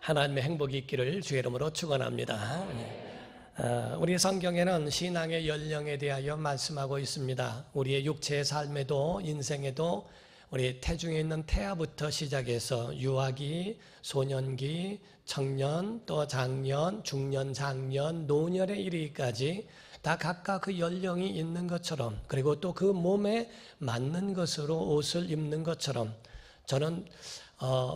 하나님의 행복이 있기를 주의 이름으로 축원합니다. 우리 성경에는 신앙의 연령에 대하여 말씀하고 있습니다. 우리의 육체의 삶에도 인생에도 우리 태중에 있는 태아부터 시작해서 유아기, 소년기, 청년, 또 장년, 중년, 장년, 노년에 이르기까지 다 각각 그 연령이 있는 것처럼, 그리고 또 그 몸에 맞는 것으로 옷을 입는 것처럼, 저는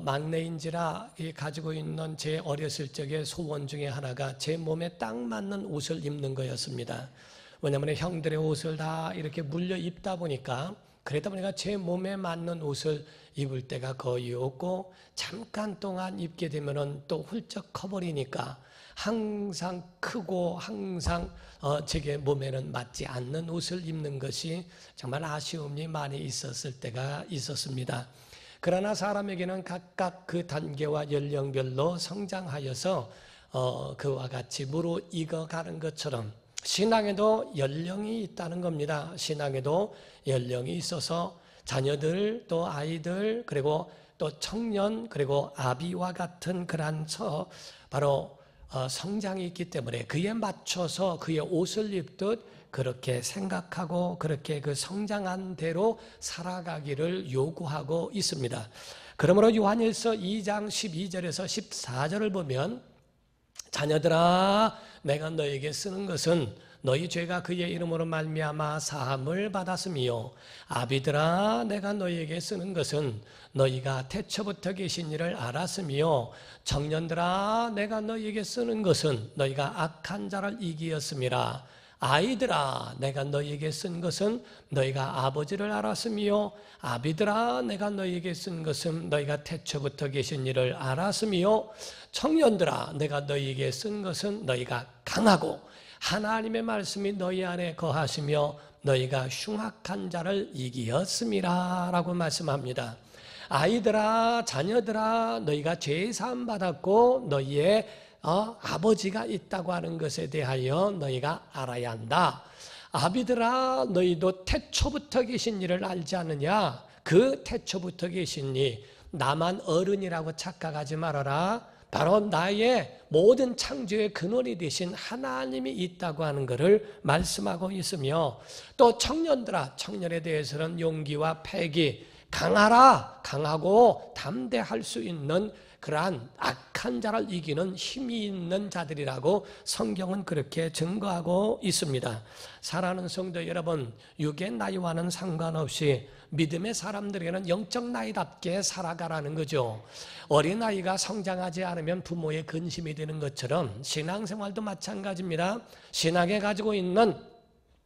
막내인지라 가지고 있는 제 어렸을 적의 소원 중에 하나가 제 몸에 딱 맞는 옷을 입는 거였습니다. 왜냐하면 형들의 옷을 다 이렇게 물려 입다 보니까, 그러다 보니까 제 몸에 맞는 옷을 입을 때가 거의 없고, 잠깐 동안 입게 되면은 또 훌쩍 커버리니까 항상 크고 항상 제 몸에는 맞지 않는 옷을 입는 것이 정말 아쉬움이 많이 있었을 때가 있었습니다. 그러나 사람에게는 각각 그 단계와 연령별로 성장하여서 그와 같이 무르익어가는 것처럼 신앙에도 연령이 있다는 겁니다. 신앙에도 연령이 있어서 자녀들, 또 아이들, 그리고 또 청년, 그리고 아비와 같은 그러한 바로 성장이 있기 때문에 그에 맞춰서 그의 옷을 입듯 그렇게 생각하고 그렇게 그 성장한 대로 살아가기를 요구하고 있습니다. 그러므로 요한일서 2장 12절에서 14절을 보면, 자녀들아 내가 너에게 쓰는 것은 너희 죄가 그의 이름으로 말미암아 사함을 받았으며, 아비들아 내가 너희에게 쓰는 것은 너희가 태초부터 계신 이를 알았으며, 청년들아 내가 너희에게 쓰는 것은 너희가 악한 자를 이기었음이라. 아이들아 내가 너희에게 쓴 것은 너희가 아버지를 알았으며, 아비들아 내가 너희에게 쓴 것은 너희가 태초부터 계신 이를 알았으며, 청년들아 내가 너희에게 쓴 것은 너희가 강하고 하나님의 말씀이 너희 안에 거하시며 너희가 흉악한 자를 이기었음이라 라고 말씀합니다. 아이들아, 자녀들아, 너희가 죄사함 받았고 너희의 아버지가 있다고 하는 것에 대하여 너희가 알아야 한다. 아비들아, 너희도 태초부터 계신 이를 알지 않느냐? 그 태초부터 계신 이, 나만 어른이라고 착각하지 말아라. 바로 나의 모든 창조의 근원이 되신 하나님이 있다고 하는 것을 말씀하고 있으며, 또 청년들아, 청년에 대해서는 용기와 패기, 강하라, 강하고 담대할 수 있는 그러한 악한 자를 이기는 힘이 있는 자들이라고 성경은 그렇게 증거하고 있습니다. 사랑하는 성도 여러분, 육의 나이와는 상관없이 믿음의 사람들에게는 영적 나이답게 살아가라는 거죠. 어린아이가 성장하지 않으면 부모의 근심이 되는 것처럼 신앙생활도 마찬가지입니다. 신앙에 가지고 있는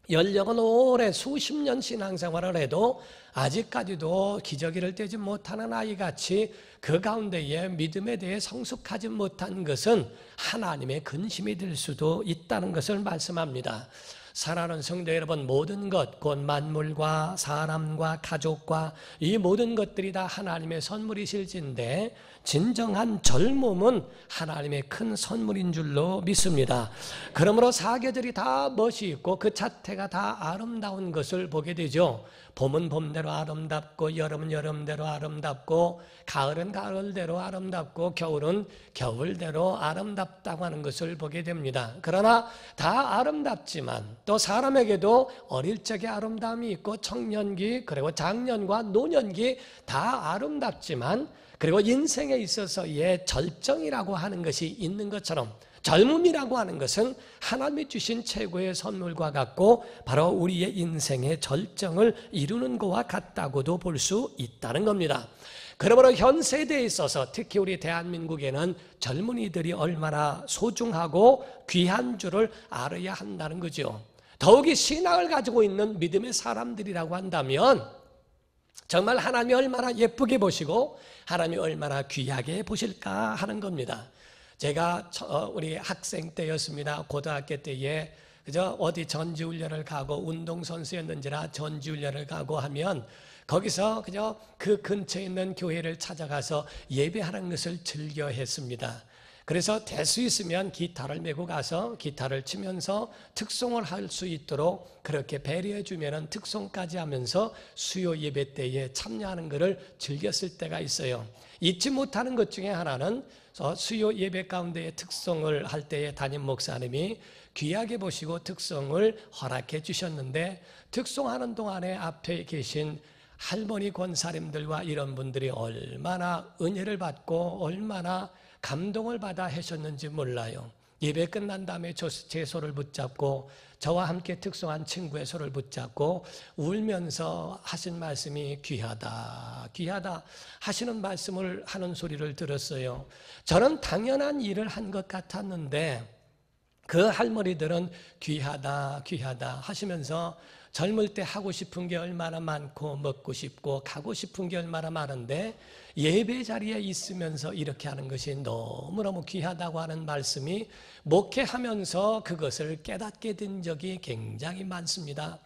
연령은 오래 수십 년 신앙생활을 해도 아직까지도 기저귀를 떼지 못하는 아이같이 그 가운데에 믿음에 대해 성숙하지 못한 것은 하나님의 근심이 될 수도 있다는 것을 말씀합니다. 사랑하는 성도 여러분, 모든 것, 곧 만물과 사람과 가족과 이 모든 것들이 다 하나님의 선물이실진데, 진정한 젊음은 하나님의 큰 선물인 줄로 믿습니다. 그러므로 사계절이 다 멋이 있고 그 자태가 다 아름다운 것을 보게 되죠. 봄은 봄대로 아름답고, 여름은 여름대로 아름답고, 가을은 가을대로 아름답고, 겨울은 겨울대로 아름답다고 하는 것을 보게 됩니다. 그러나 다 아름답지만 또 사람에게도 어릴 적의 아름다움이 있고, 청년기 그리고 장년과 노년기 다 아름답지만, 그리고 인생에 있어서의 절정이라고 하는 것이 있는 것처럼 젊음이라고 하는 것은 하나님이 주신 최고의 선물과 같고 바로 우리의 인생의 절정을 이루는 것과 같다고도 볼 수 있다는 겁니다. 그러므로 현 세대에 있어서 특히 우리 대한민국에는 젊은이들이 얼마나 소중하고 귀한 줄을 알아야 한다는 거죠. 더욱이 신앙을 가지고 있는 믿음의 사람들이라고 한다면 정말 하나님이 얼마나 예쁘게 보시고 하나님이 얼마나 귀하게 보실까 하는 겁니다. 제가 우리 학생 때였습니다. 고등학교 때에 그저 어디 전지훈련을 가고, 운동선수였는지라 전지훈련을 가고 하면 거기서 그저 그 근처에 있는 교회를 찾아가서 예배하는 것을 즐겨 했습니다. 그래서 될 수 있으면 기타를 메고 가서 기타를 치면서 특송을 할 수 있도록 그렇게 배려해 주면은 특송까지 하면서 수요 예배 때에 참여하는 것을 즐겼을 때가 있어요. 잊지 못하는 것 중에 하나는 수요 예배 가운데에 특송을 할 때에 담임 목사님이 귀하게 보시고 특송을 허락해 주셨는데, 특송하는 동안에 앞에 계신 할머니 권사님들과 이런 분들이 얼마나 은혜를 받고 얼마나 감동을 받아 하셨는지 몰라요. 예배 끝난 다음에 제 손을 붙잡고 저와 함께 특송한 친구의 손을 붙잡고 울면서 하신 말씀이 귀하다, 귀하다 하시는 말씀을 하는 소리를 들었어요. 저는 당연한 일을 한 것 같았는데 그 할머니들은 귀하다, 귀하다 하시면서 젊을 때 하고 싶은 게 얼마나 많고 먹고 싶고 가고 싶은 게 얼마나 많은데 예배 자리에 있으면서 이렇게 하는 것이 너무너무 귀하다고 하는 말씀이 목회하면서 그것을 깨닫게 된 적이 굉장히 많습니다.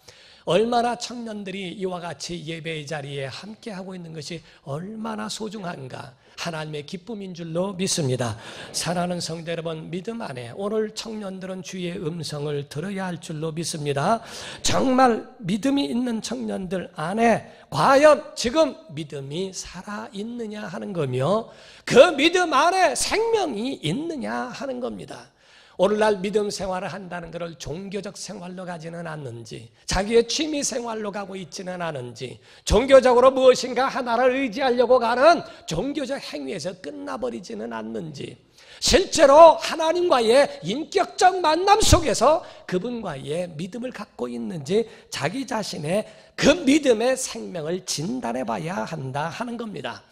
얼마나 청년들이 이와 같이 예배의 자리에 함께하고 있는 것이 얼마나 소중한가, 하나님의 기쁨인 줄로 믿습니다. 사랑하는 성도 여러분, 믿음 안에 오늘 청년들은 주의 음성을 들어야 할 줄로 믿습니다. 정말 믿음이 있는 청년들 안에 과연 지금 믿음이 살아있느냐 하는 거며, 그 믿음 안에 생명이 있느냐 하는 겁니다. 오늘날 믿음 생활을 한다는 것을 종교적 생활로 가지는 않는지, 자기의 취미 생활로 가고 있지는 않은지, 종교적으로 무엇인가 하나를 의지하려고 가는 종교적 행위에서 끝나버리지는 않는지, 실제로 하나님과의 인격적 만남 속에서 그분과의 믿음을 갖고 있는지 자기 자신의 그 믿음의 생명을 진단해 봐야 한다 하는 겁니다.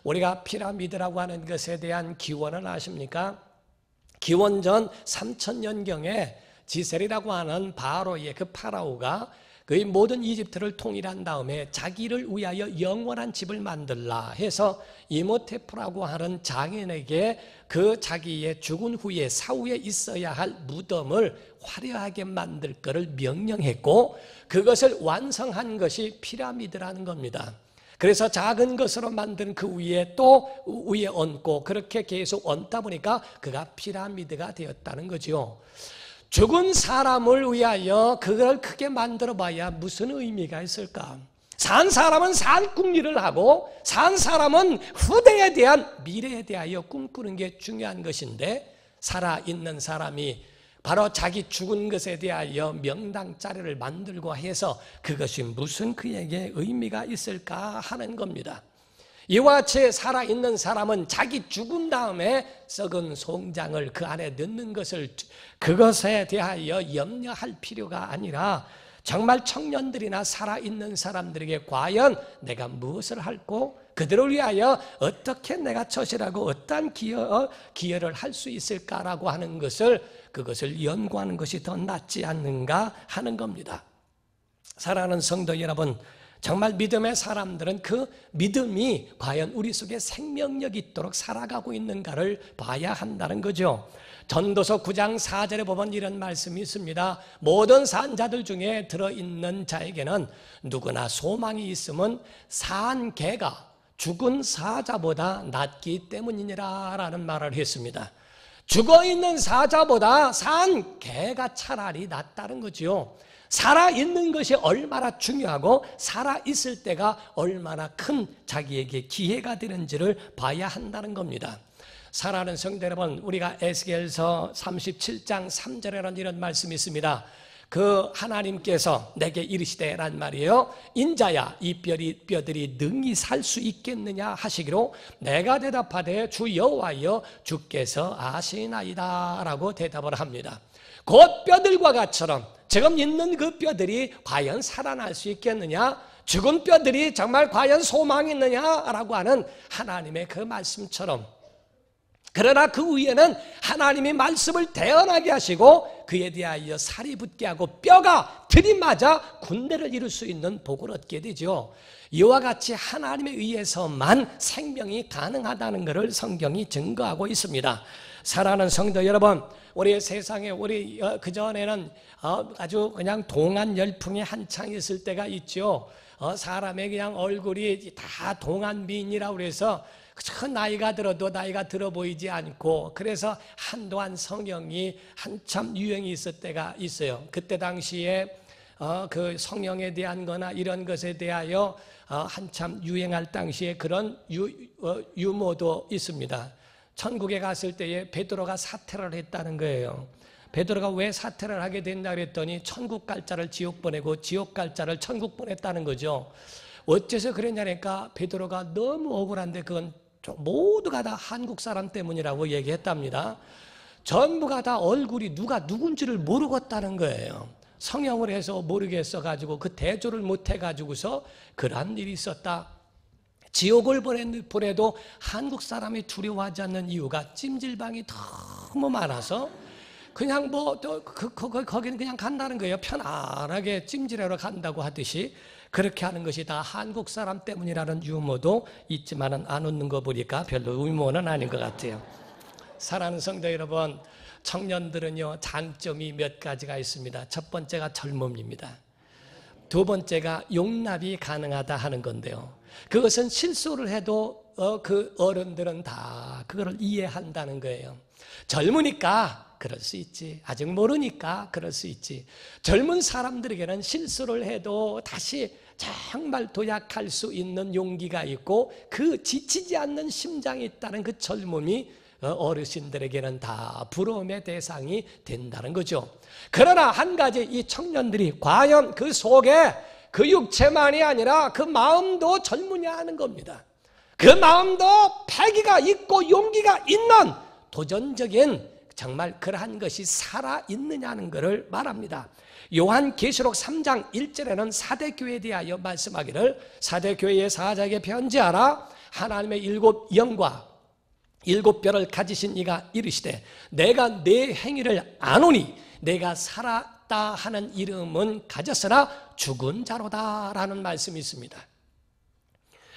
우리가 피라미드라고 하는 것에 대한 기원을 아십니까? 기원전 3000년경에 지셀이라고 하는 바로의 그 파라오가 그의 모든 이집트를 통일한 다음에 자기를 위하여 영원한 집을 만들라 해서 이모테프라고 하는 장인에게 그 자기의 죽은 후에 사후에 있어야 할 무덤을 화려하게 만들 것을 명령했고, 그것을 완성한 것이 피라미드라는 겁니다. 그래서 작은 것으로 만든 그 위에 또 위에 얹고 그렇게 계속 얹다 보니까 그가 피라미드가 되었다는 거죠. 죽은 사람을 위하여 그걸 크게 만들어 봐야 무슨 의미가 있을까? 산 사람은 살 궁리를 하고 산 사람은 후대에 대한 미래에 대하여 꿈꾸는 게 중요한 것인데, 살아있는 사람이 바로 자기 죽은 것에 대하여 명당 자리를 만들고 해서 그것이 무슨 그에게 의미가 있을까 하는 겁니다. 이와 같이 살아있는 사람은 자기 죽은 다음에 썩은 송장을 그 안에 넣는 것을, 그것에 대하여 염려할 필요가 아니라 정말 청년들이나 살아있는 사람들에게 과연 내가 무엇을 할고 그들을 위하여 어떻게 내가 처신하고 어떠한 기여를 할 수 있을까라고 하는 것을, 그것을 연구하는 것이 더 낫지 않는가 하는 겁니다. 사랑하는 성도 여러분, 정말 믿음의 사람들은 그 믿음이 과연 우리 속에 생명력이 있도록 살아가고 있는가를 봐야 한다는 거죠. 전도서 9장 4절에 보면 이런 말씀이 있습니다. 모든 산자들 중에 들어있는 자에게는 누구나 소망이 있으면 산 개가 죽은 사자보다 낫기 때문이니라 라는 말을 했습니다. 죽어있는 사자보다 산 개가 차라리 낫다는 거죠. 살아있는 것이 얼마나 중요하고 살아있을 때가 얼마나 큰 자기에게 기회가 되는지를 봐야 한다는 겁니다. 사랑하는 성도 여러분, 우리가 에스겔서 37장 3절에는 이런 말씀이 있습니다. 그 하나님께서 내게 이르시되 란 말이에요. 인자야, 이 뼈들이 능히 살 수 있겠느냐 하시기로 내가 대답하되 주 여호와여 주께서 아시나이다 라고 대답을 합니다. 곧 뼈들과 같처럼 지금 있는 그 뼈들이 과연 살아날 수 있겠느냐, 죽은 뼈들이 정말 과연 소망이 있느냐라고 하는 하나님의 그 말씀처럼, 그러나 그 위에는 하나님이 말씀을 대언하게 하시고 그에 대하여 살이 붙게 하고 뼈가 들이맞아 군대를 이룰 수 있는 복을 얻게 되죠. 이와 같이 하나님에 의해서만 생명이 가능하다는 것을 성경이 증거하고 있습니다. 사랑하는 성도 여러분, 우리 세상에 우리 그전에는 아주 그냥 동안 열풍이 한창 있을 때가 있죠. 사람의 그냥 얼굴이 다 동안 미인이라고 그래서 그 나이가 들어도 나이가 들어 보이지 않고, 그래서 한동안 성령이 한참 유행이 있을 때가 있어요. 그때 당시에 그 성령에 대한 거나 이런 것에 대하여 한참 유행할 당시에 그런 유모도 있습니다. 천국에 갔을 때에 베드로가 사퇴를 했다는 거예요. 베드로가 왜 사퇴를 하게 된다 그랬더니 천국 갈 자를 지옥 보내고 지옥 갈 자를 천국 보냈다는 거죠. 어째서 그랬냐니까 베드로가 너무 억울한데 그건 모두가 다 한국 사람 때문이라고 얘기했답니다. 전부가 다 얼굴이 누가 누군지를 모르겠다는 거예요. 성형을 해서 모르겠어 가지고 그 대조를 못 해 가지고서 그런 일이 있었다. 지옥을 보내도 한국 사람이 두려워하지 않는 이유가 찜질방이 너무 많아서 그냥 거기는 그냥 간다는 거예요. 편안하게 찜질하러 간다고 하듯이 그렇게 하는 것이 다 한국 사람 때문이라는 유머도 있지만은 안 웃는 거 보니까 별로 유머는 아닌 것 같아요. 사랑하는 성도 여러분, 청년들은요 장점이 몇 가지가 있습니다. 첫 번째가 젊음입니다. 두 번째가 용납이 가능하다 하는 건데요. 그것은 실수를 해도 그 어른들은 다 그거를 이해한다는 거예요. 젊으니까 그럴 수 있지. 아직 모르니까 그럴 수 있지. 젊은 사람들에게는 실수를 해도 다시 정말 도약할 수 있는 용기가 있고 그 지치지 않는 심장이 있다는 그 젊음이 어르신들에게는 다 부러움의 대상이 된다는 거죠. 그러나 한 가지, 이 청년들이 과연 그 속에 그 육체만이 아니라 그 마음도 젊으냐 하는 겁니다. 그 마음도 패기가 있고 용기가 있는 도전적인 정말 그러한 것이 살아있느냐는 것을 말합니다. 요한계시록 3장 1절에는 사대교회에 대하여 말씀하기를 사대교회의 사자에게 편지하라. 하나님의 7영과 7별을 가지신 이가 이르시되 내가 내 행위를 아노니 내가 살았다 하는 이름은 가졌으나 죽은 자로다 라는 말씀이 있습니다.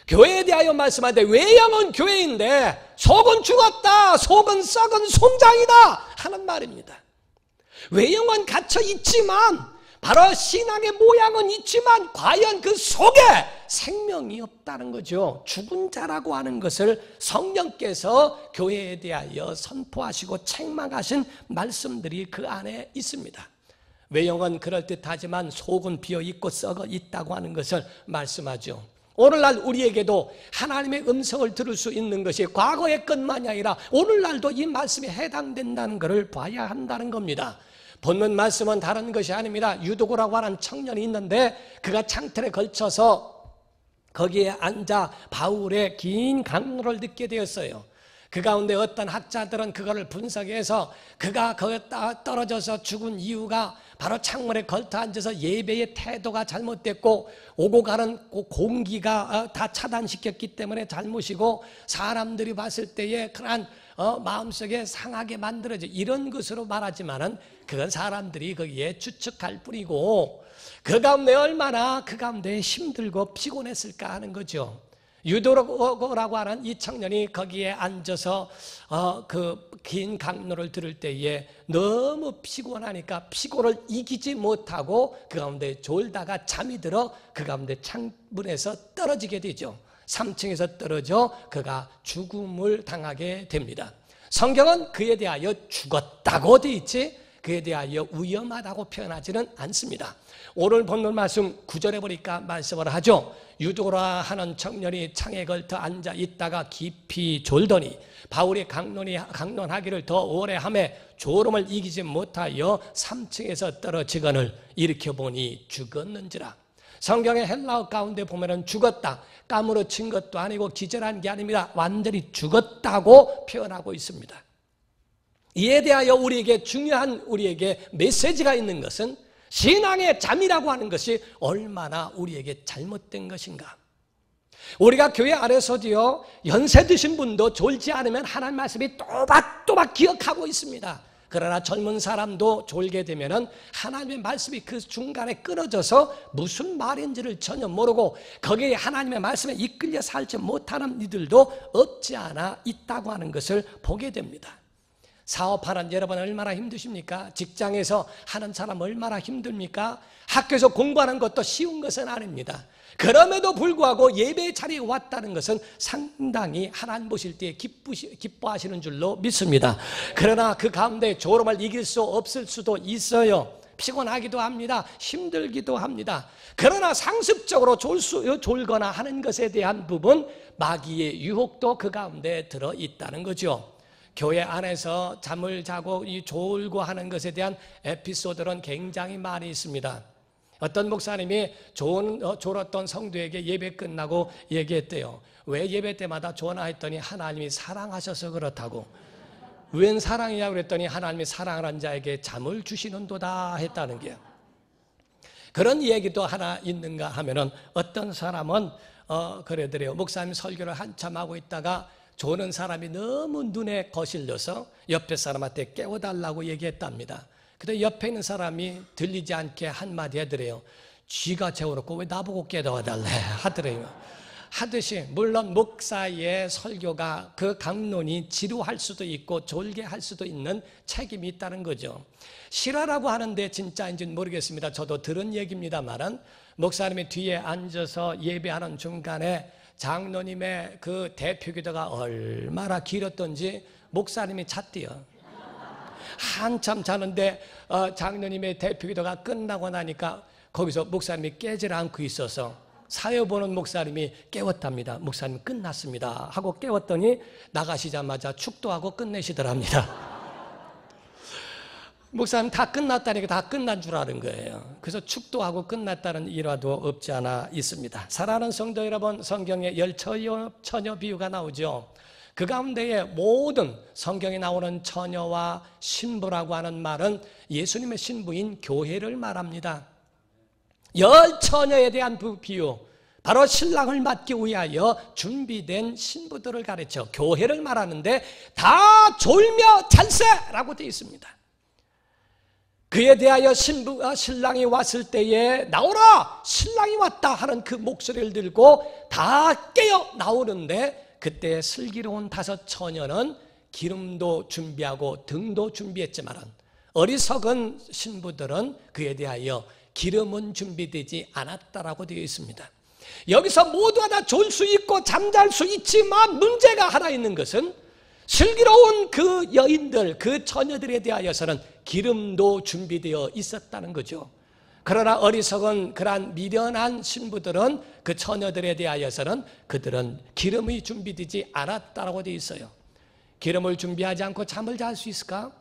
교회에 대하여 말씀하는데 외형은 교회인데 속은 죽었다, 속은 썩은 송장이다 하는 말입니다. 외형은 갇혀 있지만 바로 신앙의 모양은 있지만 과연 그 속에 생명이 없다는 거죠. 죽은 자라고 하는 것을 성령께서 교회에 대하여 선포하시고 책망하신 말씀들이 그 안에 있습니다. 외형은 그럴듯하지만 속은 비어있고 썩어 있다고 하는 것을 말씀하죠. 오늘날 우리에게도 하나님의 음성을 들을 수 있는 것이 과거의 것만이 아니라 오늘날도 이 말씀에 해당된다는 것을 봐야 한다는 겁니다. 본문 말씀은 다른 것이 아닙니다. 유도고라고 하는 청년이 있는데 그가 창틀에 걸쳐서 거기에 앉아 바울의 긴 강론을 듣게 되었어요. 그 가운데 어떤 학자들은 그거를 분석해서 그가 거기에 떨어져서 죽은 이유가 바로 창문에 걸터 앉아서 예배의 태도가 잘못됐고 오고 가는 공기가 다 차단시켰기 때문에 잘못이고 사람들이 봤을 때에 그러한 마음속에 상하게 만들어져 이런 것으로 말하지만은 그건 사람들이 거기에 추측할 뿐이고 그 가운데 얼마나 그 가운데 힘들고 피곤했을까 하는 거죠. 유도고라고 하는 이 청년이 거기에 앉아서 그 긴 강론을 들을 때에 너무 피곤하니까 피곤을 이기지 못하고 그 가운데 졸다가 잠이 들어 그 가운데 창문에서 떨어지게 되죠. 3층에서 떨어져 그가 죽음을 당하게 됩니다. 성경은 그에 대하여 죽었다고 돼 있지 그에 대하여 위험하다고 표현하지는 않습니다. 오늘 본문 말씀 9절에 보니까 말씀을 하죠. 유도라 하는 청년이 창에 걸터 앉아 있다가 깊이 졸더니 바울이 강론하기를 더 오래 하매 졸음을 이기지 못하여 3층에서 떨어지거늘 일으켜보니 죽었는지라. 성경의 헬라어 가운데 보면은 죽었다, 까무러친 것도 아니고 기절한 게 아닙니다. 완전히 죽었다고 표현하고 있습니다. 이에 대하여 우리에게 중요한 우리에게 메시지가 있는 것은 신앙의 잠이라고 하는 것이 얼마나 우리에게 잘못된 것인가. 우리가 교회 안에서도요 연세 드신 분도 졸지 않으면 하나님 말씀이 또박또박 기억하고 있습니다. 그러나 젊은 사람도 졸게 되면은 하나님의 말씀이 그 중간에 끊어져서 무슨 말인지를 전혀 모르고 거기에 하나님의 말씀에 이끌려 살지 못하는 이들도 없지 않아 있다고 하는 것을 보게 됩니다. 사업하는 여러분 얼마나 힘드십니까? 직장에서 하는 사람 얼마나 힘듭니까? 학교에서 공부하는 것도 쉬운 것은 아닙니다. 그럼에도 불구하고 예배 자리에 왔다는 것은 상당히 하나님 보실 때 기뻐하시는 줄로 믿습니다. 그러나 그 가운데 졸음을 이길 수 없을 수도 있어요. 피곤하기도 합니다. 힘들기도 합니다. 그러나 상습적으로 졸거나 하는 것에 대한 부분, 마귀의 유혹도 그 가운데 들어있다는 거죠. 교회 안에서 잠을 자고 졸고 하는 것에 대한 에피소드는 굉장히 많이 있습니다. 어떤 목사님이 졸았던 성도에게 예배 끝나고 얘기했대요. 왜 예배 때마다 전화했더니 하나님이 사랑하셔서 그렇다고. 웬 사랑이냐 그랬더니 하나님이 사랑하는 자에게 잠을 주시는도다 했다는 게요. 그런 얘기도 하나 있는가 하면은 어떤 사람은 그러더래요. 목사님 설교를 한참 하고 있다가 조는 사람이 너무 눈에 거슬려서 옆에 사람한테 깨워달라고 얘기했답니다. 그때 옆에 있는 사람이 들리지 않게 한마디 하더래요. 쥐가 재워놓고 왜 나보고 깨워달래 하더래요. 하듯이 물론 목사의 설교가 그 강론이 지루할 수도 있고 졸게 할 수도 있는 책임이 있다는 거죠. 실화라고 하는데 진짜인지는 모르겠습니다. 저도 들은 얘기입니다만은 목사님이 뒤에 앉아서 예배하는 중간에 장로님의 그 대표기도가 얼마나 길었던지 목사님이 잤대요. 한참 자는데 장로님의 대표기도가 끝나고 나니까 거기서 목사님이 깨질 않고 있어서 사회 보는 목사님이 깨웠답니다. 목사님 끝났습니다 하고 깨웠더니 나가시자마자 축도하고 끝내시더랍니다. 목사님 다 끝났다니까 다 끝난 줄 아는 거예요. 그래서 축도하고 끝났다는 일화도 없지 않아 있습니다. 사랑하는 성도 여러분, 성경에 처녀 비유가 나오죠. 그 가운데에 모든 성경에 나오는 처녀와 신부라고 하는 말은 예수님의 신부인 교회를 말합니다. 처녀에 대한 비유, 바로 신랑을 맞기 위하여 준비된 신부들을 가르쳐 교회를 말하는데 다 졸며 찰세라고 되어 있습니다. 그에 대하여 신랑이 왔을 때에 나오라 신랑이 왔다 하는 그 목소리를 들고 다 깨어 나오는데, 그때 슬기로운 5 처녀는 기름도 준비하고 등도 준비했지만 어리석은 신부들은 그에 대하여 기름은 준비되지 않았다라고 되어 있습니다. 여기서 모두가 다 졸 수 있고 잠잘 수 있지만 문제가 하나 있는 것은 슬기로운 그 여인들, 그 처녀들에 대하여서는 기름도 준비되어 있었다는 거죠. 그러나 어리석은 그러한 미련한 신부들은, 그 처녀들에 대하여서는 그들은 기름이 준비되지 않았다고 되어 있어요. 기름을 준비하지 않고 잠을 잘 수 있을까?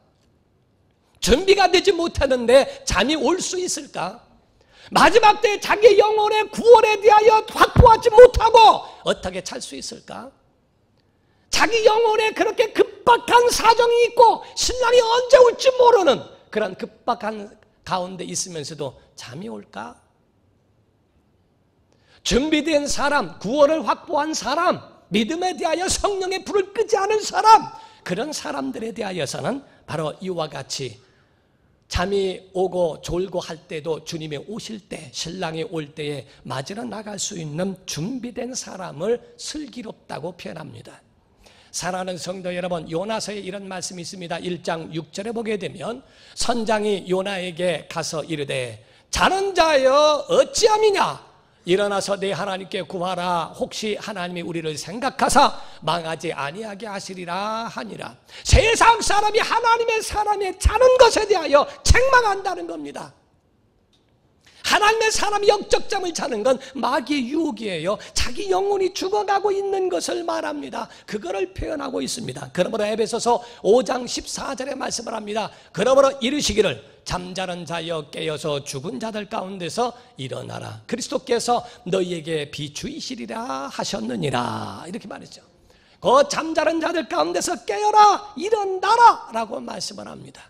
준비가 되지 못하는데 잠이 올 수 있을까? 마지막 때 자기 영혼의 구원에 대하여 확보하지 못하고 어떻게 잘 수 있을까? 자기 영혼에 그렇게 급박한 사정이 있고 신랑이 언제 올지 모르는 그런 급박한 가운데 있으면서도 잠이 올까? 준비된 사람, 구원을 확보한 사람, 믿음에 대하여 성령의 불을 끄지 않은 사람, 그런 사람들에 대하여서는 바로 이와 같이 잠이 오고 졸고 할 때도 주님이 오실 때, 신랑이 올 때에 맞으러 나갈 수 있는 준비된 사람을 슬기롭다고 표현합니다. 사랑하는 성도 여러분, 요나서에 이런 말씀이 있습니다. 1장 6절에 보게 되면 선장이 요나에게 가서 이르되 자는 자여 어찌함이냐, 일어나서 내 하나님께 구하라. 혹시 하나님이 우리를 생각하사 망하지 아니하게 하시리라 하니라. 세상 사람이 하나님의 사람의 자는 것에 대하여 책망한다는 겁니다. 하나님의 사람이 영적 잠을 자는 건 마귀의 유혹이에요. 자기 영혼이 죽어가고 있는 것을 말합니다. 그거를 표현하고 있습니다. 그러므로 에베소서 5장 14절에 말씀을 합니다. 그러므로 이르시기를 잠자는 자여 깨어서 죽은 자들 가운데서 일어나라. 그리스도께서 너희에게 비추이시리라 하셨느니라. 이렇게 말했죠. 그 잠자는 자들 가운데서 깨어라, 일어나라 라고 말씀을 합니다.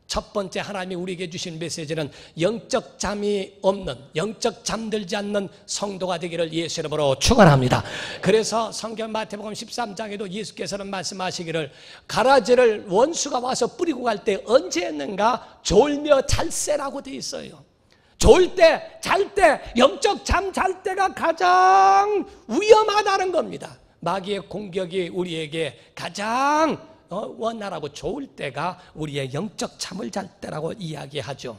첫 번째 하나님이 우리에게 주신 메시지는 영적 잠이 없는, 영적 잠들지 않는 성도가 되기를 예수 이름으로 축원합니다. 그래서 성경 마태복음 13장에도 예수께서는 말씀하시기를 가라지를 원수가 와서 뿌리고 갈 때 언제 했는가? 졸며 찰세라고 되어 있어요. 졸 때, 잘 때, 영적 잠 잘 때가 가장 위험하다는 겁니다. 마귀의 공격이 우리에게 가장 원활하고 좋을 때가 우리의 영적 잠을 잘 때라고 이야기하죠.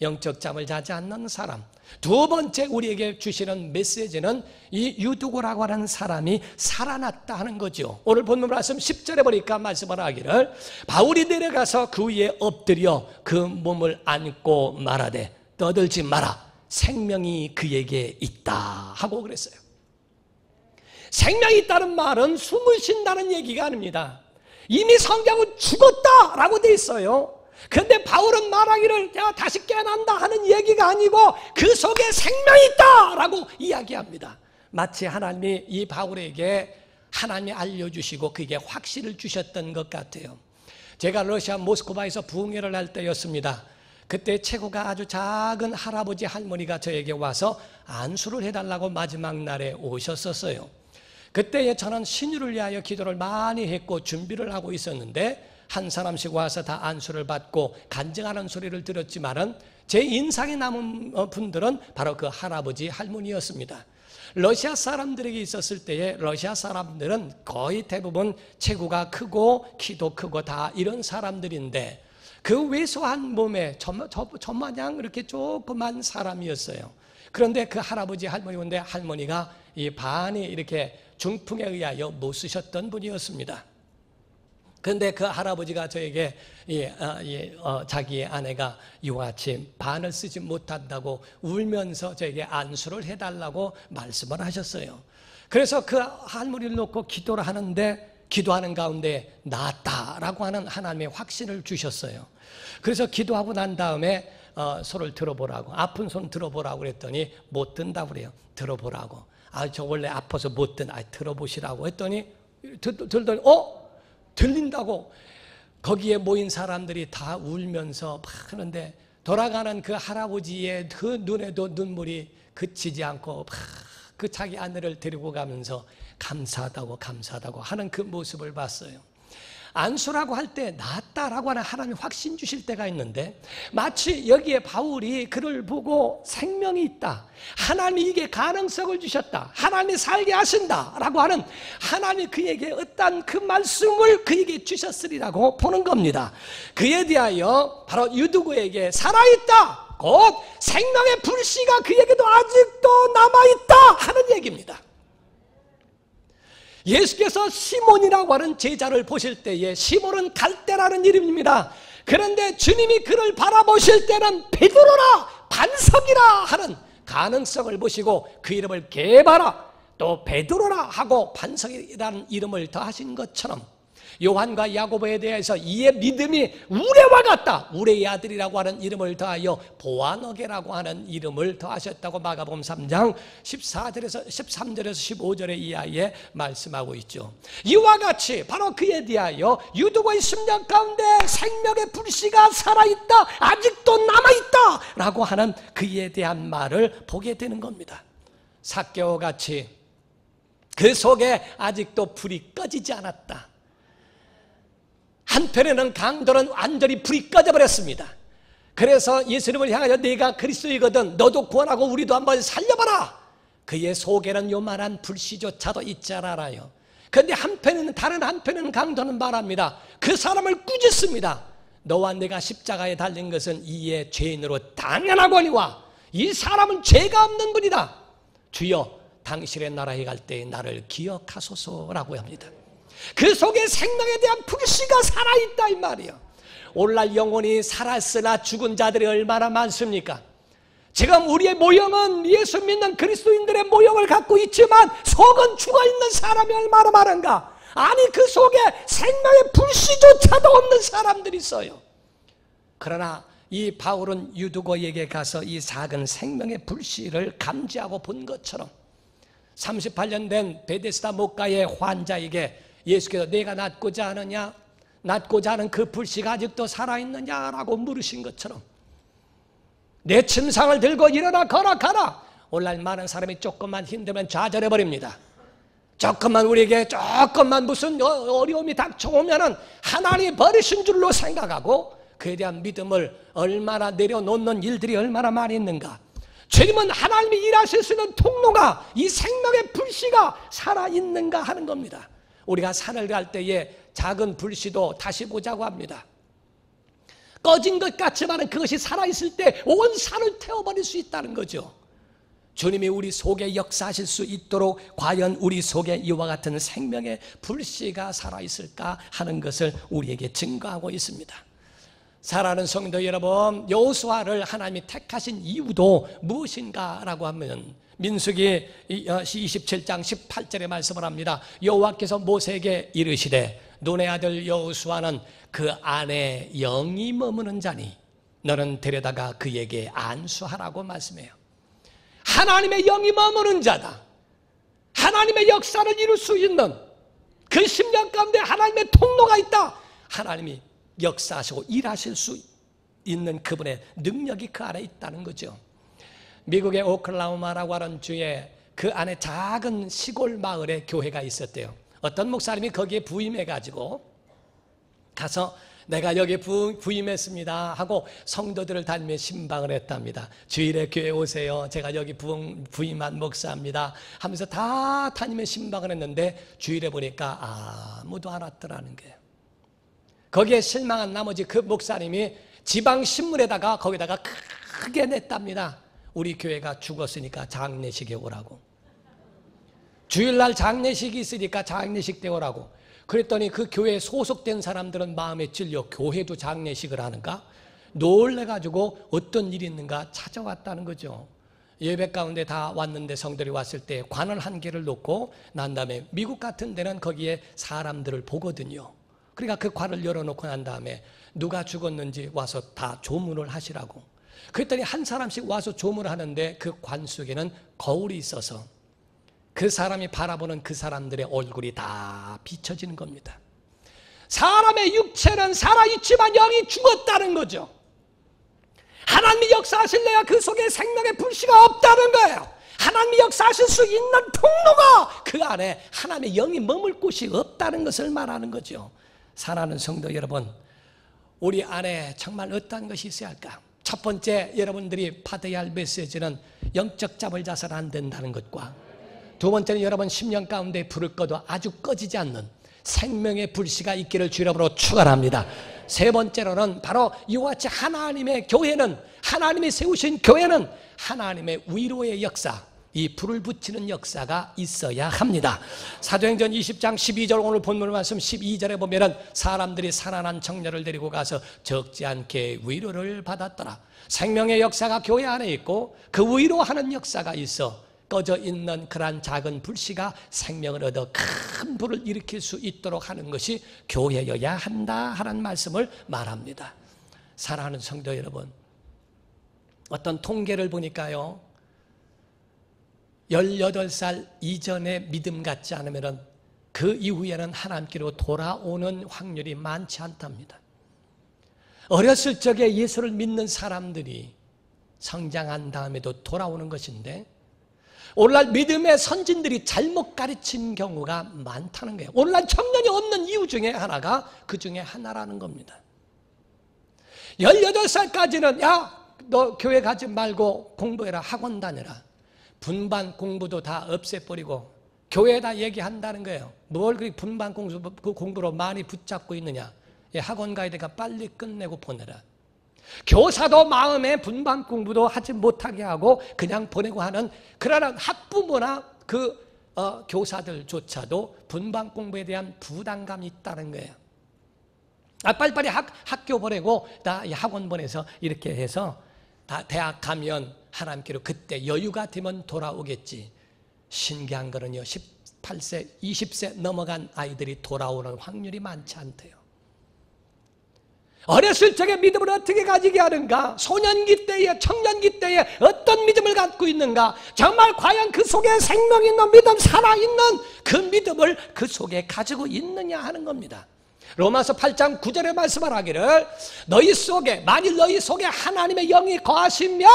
영적 잠을 자지 않는 사람. 두 번째 우리에게 주시는 메시지는 이 유두고라고 하는 사람이 살아났다 하는 거죠. 오늘 본문 말씀 10절에 보니까 말씀을 하기를 바울이 내려가서 그 위에 엎드려 그 몸을 안고 말하되 떠들지 마라 생명이 그에게 있다 하고 그랬어요. 생명이 있다는 말은 숨을 쉰다는 얘기가 아닙니다. 이미 성경은 죽었다라고 돼 있어요. 그런데 바울은 말하기를 내가 다시 깨어난다 하는 얘기가 아니고 그 속에 생명이 있다라고 이야기합니다. 마치 하나님이 이 바울에게 하나님이 알려주시고 그에게 확신을 주셨던 것 같아요. 제가 러시아 모스크바에서 부흥회를 할 때였습니다. 그때 체구가 아주 작은 할아버지 할머니가 저에게 와서 안수를 해달라고 마지막 날에 오셨었어요. 그때 저는 신유를 위하여 기도를 많이 했고 준비를 하고 있었는데 한 사람씩 와서 다 안수를 받고 간증하는 소리를 들었지만은 제 인상에 남은 분들은 바로 그 할아버지 할머니였습니다. 러시아 사람들에게 있었을 때에 러시아 사람들은 거의 대부분 체구가 크고 키도 크고 다 이런 사람들인데 그 왜소한 몸에 저마냥 이렇게 조그만 사람이었어요. 그런데 그 할아버지 할머니인데 할머니가 이 반이 이렇게 중풍에 의하여 못 쓰셨던 분이었습니다. 그런데 그 할아버지가 저에게 자기의 아내가 이와 같이 반을 쓰지 못한다고 울면서 저에게 안수를 해달라고 말씀을 하셨어요. 그래서 그 할머니를 놓고 기도를 하는데 기도하는 가운데 낫다라고 하는 하나님의 확신을 주셨어요. 그래서 기도하고 난 다음에 손을 들어보라고 아픈 손 들어보라고 그랬더니 못 든다고 그래요. 들어보라고. 저 원래 아파서 못 든. 들어보시라고 했더니 들더니 들린다고. 거기에 모인 사람들이 다 울면서 막 하는데 돌아가는 그 할아버지의 그 눈에도 눈물이 그치지 않고 막 그 자기 아내를 데리고 가면서 감사하다고 하는 그 모습을 봤어요. 안수라고 할 때 낫다라고 하는 하나님이 확신 주실 때가 있는데 마치 여기에 바울이 그를 보고 생명이 있다, 하나님이 이게 가능성을 주셨다, 하나님이 살게 하신다라고 하는 하나님이 그에게 어떤 그 말씀을 그에게 주셨으리라고 보는 겁니다. 그에 대하여 바로 유두고에게 살아있다, 곧 생명의 불씨가 그에게도 아직도 남아있다 하는 얘기입니다. 예수께서 시몬이라고 하는 제자를 보실 때에 시몬은 갈대라는 이름입니다. 그런데 주님이 그를 바라보실 때는 베드로라, 반석이라 하는 가능성을 보시고 그 이름을 게바라, 또 베드로라 하고 반석이라는 이름을 더하신 것처럼 요한과 야고보에 대해서 이의 믿음이 우레와 같다, 우레의 아들이라고 하는 이름을 더하여 보아너게라고 하는 이름을 더하셨다고 마가복음 3장 13절에서 15절의 이하에 말씀하고 있죠. 이와 같이 바로 그에 대하여 유두고의 심령 가운데 생명의 불씨가 살아있다, 아직도 남아있다 라고 하는 그에 대한 말을 보게 되는 겁니다. 삭개오 같이 그 속에 아직도 불이 꺼지지 않았다. 한편에는 강도는 완전히 불이 꺼져버렸습니다. 그래서 예수님을 향하여 네가 그리스도이거든 너도 구원하고 우리도 한번 살려봐라. 그의 속에는 요만한 불씨조차도 있지 않아요. 그런데 다른 한편에는 강도는 말합니다. 그 사람을 꾸짖습니다. 너와 내가 십자가에 달린 것은 이의 죄인으로 당연하거니와 이 사람은 죄가 없는 분이다. 주여 당신의 나라에 갈 때 나를 기억하소서라고 합니다. 그 속에 생명에 대한 불씨가 살아있다 이 말이에요. 오늘날 영혼이 살았으나 죽은 자들이 얼마나 많습니까? 지금 우리의 모형은 예수 믿는 그리스도인들의 모형을 갖고 있지만 속은 죽어있는 사람이 얼마나 많은가. 아니 그 속에 생명의 불씨조차도 없는 사람들이 있어요. 그러나 이 바울은 유두고에게 가서 이 작은 생명의 불씨를 감지하고 본 것처럼 38년 된 베데스다 목가의 환자에게 예수께서 내가 낫고자 하느냐, 낫고자 하는 그 불씨가 아직도 살아있느냐라고 물으신 것처럼 내 침상을 들고 일어나 걸어가라. 오늘날 많은 사람이 조금만 힘들면 좌절해버립니다. 조금만 우리에게 조금만 무슨 어려움이 닥쳐오면은 하나님이 버리신 줄로 생각하고 그에 대한 믿음을 얼마나 내려놓는 일들이 얼마나 많이 있는가. 주님은 하나님이 일하실 수 있는 통로가 이 생명의 불씨가 살아있는가 하는 겁니다. 우리가 산을 갈 때에 작은 불씨도 다시 보자고 합니다. 꺼진 것 같지만 그것이 살아있을 때 온 산을 태워버릴 수 있다는 거죠. 주님이 우리 속에 역사하실 수 있도록 과연 우리 속에 이와 같은 생명의 불씨가 살아있을까 하는 것을 우리에게 증거하고 있습니다. 사랑하는 성도 여러분, 여호수아를 하나님이 택하신 이유도 무엇인가라고 하면 민수기 27장 18절에 말씀을 합니다. 여호와께서 모세에게 이르시되 눈의 아들 여호수아는 그 안에 영이 머무는 자니 너는 데려다가 그에게 안수하라고 말씀해요. 하나님의 영이 머무는 자다. 하나님의 역사를 이룰 수 있는 그 10년 가운데 하나님의 통로가 있다. 하나님이 역사하시고 일하실 수 있는 그분의 능력이 그 안에 있다는 거죠. 미국의 오클라호마라고 하는 주에 그 안에 작은 시골 마을에 교회가 있었대요. 어떤 목사님이 거기에 부임해가지고 가서 내가 여기 부임했습니다 하고 성도들을 다니며 신방을 했답니다. 주일에 교회 오세요. 제가 여기 부임한 목사입니다 하면서 다 다니며 신방을 했는데 주일에 보니까 아무도 안 왔더라는 거예요. 거기에 실망한 나머지 그 목사님이 지방신문에다가 거기다가 크게 냈답니다. 우리 교회가 죽었으니까 장례식에 오라고. 주일날 장례식이 있으니까 장례식 때 오라고. 그랬더니 그 교회에 소속된 사람들은 마음에 찔려 교회도 장례식을 하는가? 놀래가지고 어떤 일이 있는가 찾아왔다는 거죠. 예배 가운데 다 왔는데 성들이 왔을 때 관을 한 개를 놓고 난 다음에 미국 같은 데는 거기에 사람들을 보거든요. 그러니까 그 관을 열어놓고 난 다음에 누가 죽었는지 와서 다 조문을 하시라고. 그랬더니 한 사람씩 와서 조문을 하는데 그 관 속에는 거울이 있어서 그 사람이 바라보는 그 사람들의 얼굴이 다 비춰지는 겁니다. 사람의 육체는 살아있지만 영이 죽었다는 거죠. 하나님이 역사하실래야 그 속에 생명의 불씨가 없다는 거예요. 하나님이 역사하실 수 있는 통로가 그 안에 하나님의 영이 머물 곳이 없다는 것을 말하는 거죠. 사랑하는 성도 여러분, 우리 안에 정말 어떤 것이 있어야 할까? 첫 번째, 여러분들이 받아야 할 메시지는 영적 잡을 자서는 안 된다는 것과, 두 번째는 여러분 10년 가운데 불을 꺼도 아주 꺼지지 않는 생명의 불씨가 있기를 주 이름으로 축원합니다. 세 번째로는 바로 이와 같이 하나님의 교회는, 하나님이 세우신 교회는 하나님의 위로의 역사, 이 불을 붙이는 역사가 있어야 합니다. 사도행전 20장 12절 오늘 본문 말씀 12절에 보면은 사람들이 살아난 청년을 데리고 가서 적지 않게 위로를 받았더라. 생명의 역사가 교회 안에 있고 그 위로하는 역사가 있어 꺼져 있는 그러한 작은 불씨가 생명을 얻어 큰 불을 일으킬 수 있도록 하는 것이 교회여야 한다 하는 말씀을 말합니다. 사랑하는 성도 여러분, 어떤 통계를 보니까요, 18살 이전의 믿음 같지 않으면 그 이후에는 하나님께로 돌아오는 확률이 많지 않답니다. 어렸을 적에 예수를 믿는 사람들이 성장한 다음에도 돌아오는 것인데, 오늘날 믿음의 선진들이 잘못 가르친 경우가 많다는 거예요. 오늘날 청년이 없는 이유 중에 하나가 그 중에 하나라는 겁니다. 18살까지는 야, 너 교회 가지 말고 공부해라, 학원 다녀라. 분반 공부도 다 없애버리고 교회에다 얘기한다는 거예요. 뭘 그렇게 분반 공부로 많이 붙잡고 있느냐. 학원 가야 되니까 빨리 끝내고 보내라. 교사도 마음에 분반 공부도 하지 못하게 하고 그냥 보내고 하는 그러한 학부모나 그 교사들조차도 분반 공부에 대한 부담감이 있다는 거예요. 빨리빨리 학교 보내고 다 학원 보내서 이렇게 해서 다 대학 가면 하나님께로 그때 여유가 되면 돌아오겠지. 신기한 거는요, 18세, 20세 넘어간 아이들이 돌아오는 확률이 많지 않대요. 어렸을 적에 믿음을 어떻게 가지게 하는가? 소년기 때에, 청년기 때에 어떤 믿음을 갖고 있는가? 정말 과연 그 속에 생명 있는 믿음, 살아있는 그 믿음을 그 속에 가지고 있느냐 하는 겁니다. 로마서 8장 9절에 말씀을 하기를 너희 속에, 만일 너희 속에 하나님의 영이 거하시면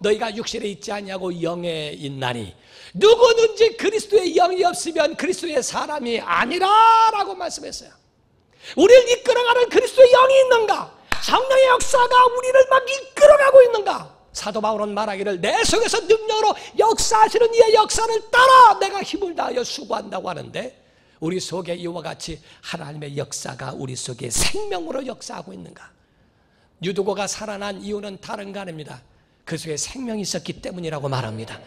너희가 육신에 있지 아니하고 영에 있나니 누구든지 그리스도의 영이 없으면 그리스도의 사람이 아니라라고 말씀했어요. 우리를 이끌어가는 그리스도의 영이 있는가? 성령의 역사가 우리를 막 이끌어가고 있는가? 사도 바울은 말하기를 내 속에서 능력으로 역사하시는 이의 역사를 따라 내가 힘을 다하여 수고한다고 하는데, 우리 속에 이와 같이 하나님의 역사가 우리 속에 생명으로 역사하고 있는가? 유두고가 살아난 이유는 다른 거 아닙니다. 그 속에 생명이 있었기 때문이라고 말합니다.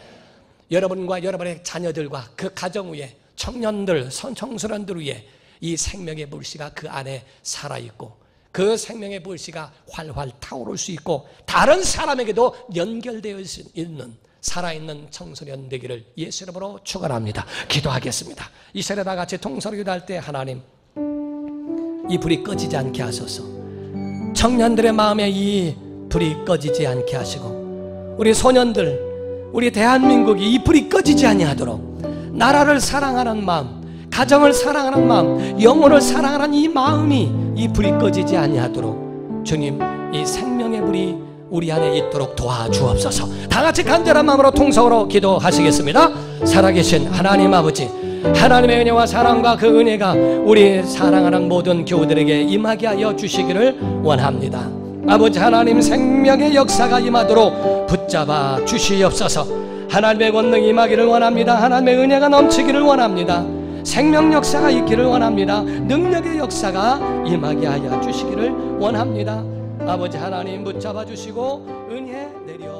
여러분과 여러분의 자녀들과 그 가정 위에, 청년들, 청소년들 위에 이 생명의 불씨가 그 안에 살아있고, 그 생명의 불씨가 활활 타오를 수 있고 다른 사람에게도 연결되어 있는 살아있는 청소년 되기를 예수 이름으로 축원합니다. 기도하겠습니다. 이 시간에 다 같이 통성으로 기도할 때, 하나님, 이 불이 꺼지지 않게 하소서. 청년들의 마음에 이 불이 꺼지지 않게 하시고, 우리 소년들, 우리 대한민국이 이 불이 꺼지지 아니하도록 나라를 사랑하는 마음, 가정을 사랑하는 마음, 영혼을 사랑하는 이 마음이, 이 불이 꺼지지 아니하도록 주님, 이 생명의 불이 우리 안에 있도록 도와주옵소서. 다 같이 간절한 마음으로 통성으로 기도하시겠습니다. 살아계신 하나님 아버지, 하나님의 은혜와 사랑과 그 은혜가 우리 사랑하는 모든 교우들에게 임하게 하여 주시기를 원합니다. 아버지 하나님, 생명의 역사가 임하도록 붙잡아 주시옵소서. 하나님의 권능이 임하기를 원합니다. 하나님의 은혜가 넘치기를 원합니다. 생명 역사가 있기를 원합니다. 능력의 역사가 임하게 하여 주시기를 원합니다. 아버지 하나님, 붙잡아 주시고 은혜 내려